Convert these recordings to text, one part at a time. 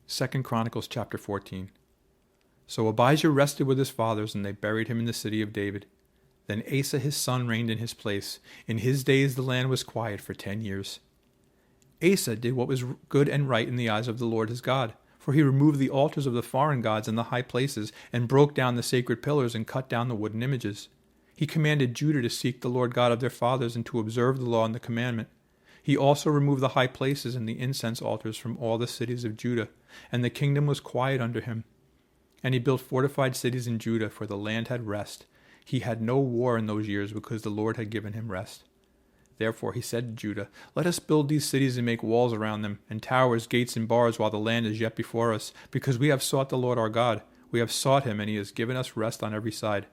2 Chronicles chapter 14. So Abijah rested with his fathers, and they buried him in the city of David. Then Asa his son reigned in his place. In his days the land was quiet for 10 years. Asa did what was good and right in the eyes of the Lord his God, for he removed the altars of the foreign gods in the high places, and broke down the sacred pillars, and cut down the wooden images. He commanded Judah to seek the Lord God of their fathers, and to observe the law and the commandment. He also removed the high places and the incense altars from all the cities of Judah, and the kingdom was quiet under him. And he built fortified cities in Judah, for the land had rest. He had no war in those years, because the Lord had given him rest. Therefore he said to Judah, "Let us build these cities and make walls around them, and towers, gates, and bars, while the land is yet before us, because we have sought the Lord our God. We have sought him, and he has given us rest on every side."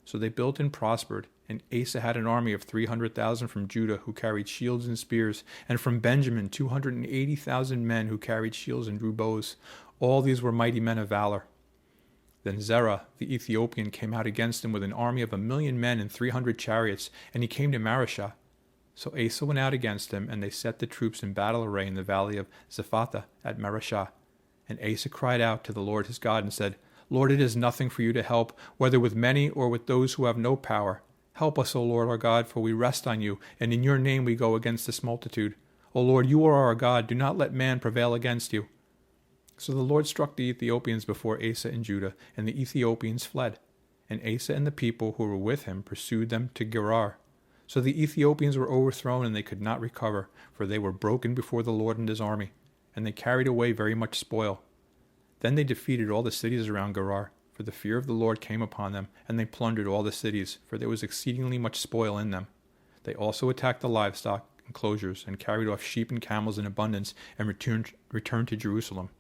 So they built and prospered, and Asa had an army of 300,000 from Judah, who carried shields and spears, and from Benjamin 280,000 men who carried shields and drew bows. All these were mighty men of valor. Then Zerah the Ethiopian came out against him with an army of 1,000,000 men and 300 chariots, and he came to Mareshah. So Asa went out against him, and they set the troops in battle array in the valley of Zephathah at Mareshah. And Asa cried out to the Lord his God and said, "Lord, it is nothing for you to help, whether with many or with those who have no power. Help us, O Lord our God, for we rest on you, and in your name we go against this multitude. O Lord, you are our God. Do not let man prevail against you." So the Lord struck the Ethiopians before Asa and Judah, and the Ethiopians fled. And Asa and the people who were with him pursued them to Gerar. So the Ethiopians were overthrown, and they could not recover, for they were broken before the Lord and his army, and they carried away very much spoil. Then they defeated all the cities around Gerar, for the fear of the Lord came upon them, and they plundered all the cities, for there was exceedingly much spoil in them. They also attacked the livestock enclosures, and carried off sheep and camels in abundance, and returned to Jerusalem.